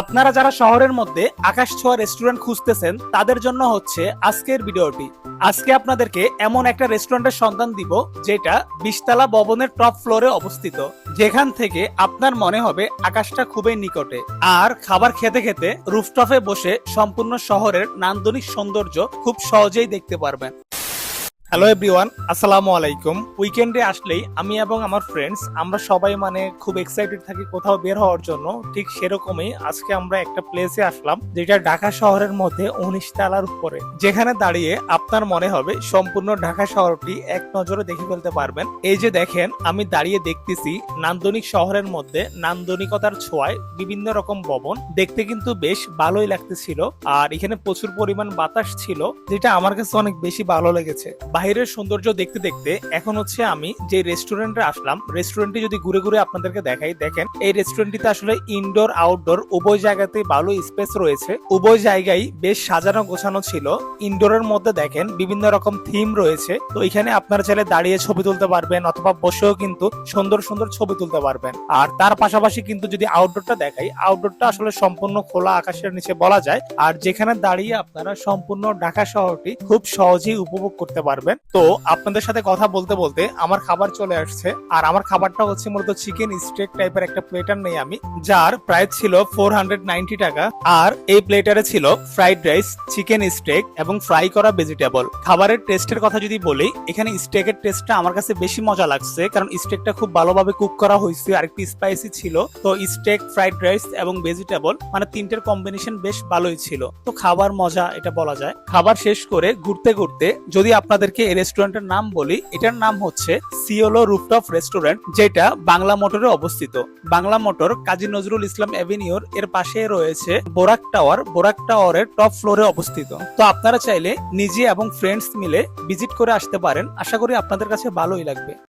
আপনারা যারা শহরের মধ্যে আকাশ ছোঁয়া রেস্টুরেন্ট খুঁজতেছেন তাদের জন্য হচ্ছে আজকের ভিডিওটি। আজকে আপনাদেরকে এমন একটা রেস্টুরেন্টের সন্ধান দিব যেটা 20 তলা ভবনের টপ ফ্লোরে অবস্থিত, যেখান থেকে আপনার মনে হবে আকাশটা খুবই নিকটে। আর খাবার খেতে খেতে রুফটপে বসে সম্পূর্ণ শহরের নান্দনিক সৌন্দর্য খুব সহজেই দেখতে পারবেন। হ্যালো এভরিওয়ান, আসসালামু আলাইকুম। উইকেন্ডে আসলেই আমি এবং আমার ফ্রেন্ডস আমরা সবাই খুব এক্সাইটেড থাকি কোথাও বের হওয়ার জন্য। ঠিক সেরকমই আজকে আমরা একটা প্লেসে আসলাম যেটা ঢাকা শহরের মধ্যে 19 তলার উপরে, যেখানে দাঁড়িয়ে আপনার মনে হবে সম্পূর্ণ ঢাকা শহরটি এক নজরে দেখে ফেলতে পারবেন। এই যে দেখেন, আমি দাঁড়িয়ে দেখতেছি নান্দনিক শহরের মধ্যে নান্দনিকতার ছোঁয়ায় বিভিন্ন রকম ভবন, দেখতে কিন্তু বেশ ভালোই লাগতেছিল। আর এখানে প্রচুর পরিমাণ বাতাস ছিল, যেটা আমার কাছে অনেক বেশি ভালো লেগেছে। বাহিরের সৌন্দর্য দেখতে দেখতে এখন হচ্ছে আমি যে রেস্টুরেন্টে আসলাম, রেস্টুরেন্টটি যদি ঘুরে ঘুরে আপনাদেরকে দেখাই, দেখেন এই রেস্টুরেন্টটিতে আসলে ইনডোর আউটডোর উভয় জায়গাতেই ভালো স্পেস রয়েছে। উভয় জায়গায় বেশ সাজানো গোছানো ছিল। ইনডোরের মধ্যে দেখেন বিভিন্ন রকম থিম রয়েছে, তো এখানে আপনারা চাইলে দাঁড়িয়ে ছবি তুলতে পারবেন অথবা বসেও কিন্তু সুন্দর সুন্দর ছবি তুলতে পারবেন। আর তার পাশাপাশি কিন্তু যদি আউটডোরটা দেখাই, আউটডোরটা আসলে সম্পূর্ণ খোলা আকাশের নিচে বলা যায়, আর যেখানে দাঁড়িয়ে আপনারা সম্পূর্ণ ঢাকা শহরটি খুব সহজেই উপভোগ করতে পারবেন। তো আপনাদের সাথে কথা বলতে বলতে আমার খাবার চলে আসছে, আর আমার খাবারটা হচ্ছে মূলত চিকেন স্টেক টাইপের একটা প্লেটার নেই আমি, যার প্রাইস ছিল 490 টাকা। আর এই প্লেটারে ছিল ফ্রাইড রাইস, চিকেন স্টেক এবং ফ্রাই করা ভেজিটেবল। খাবারের টেস্টের কথা যদি বলি, এখানে স্টেকের টেস্টটা আমার কাছে বেশি মজা লাগছে, কারণ স্টেকটা খুব ভালোভাবে কুক করা হয়েছে আর একটু স্পাইসি ছিল। তো স্টেক, ফ্রাইড রাইস এবং ভেজিটেবল তিনটের কম্বিনেশন বেশ ভালোই ছিল। তো খাবার মজা এটা বলা যায়। খাবার শেষ করে ঘুরতে ঘুরতে যদি আপনাদেরকে এই রেস্টুরেন্টের নাম বলি, এটার নাম হচ্ছে সিওলো রুফটপ রেস্টুরেন্ট, যেটা বাংলা মোটরে অবস্থিত। বাংলা মোটর কাজী নজরুল ইসলাম এভিনিউর এর পাশে রয়েছে বোরাক টাওয়ার। বোরাক টাওয়ারের টপ ফ্লোরে অবস্থিত। তো আপনারা চাইলে নিজে এবং ফ্রেন্ডস মিলে ভিজিট করে আসতে পারেন। আশা করি আপনাদের কাছে ভালোই লাগবে।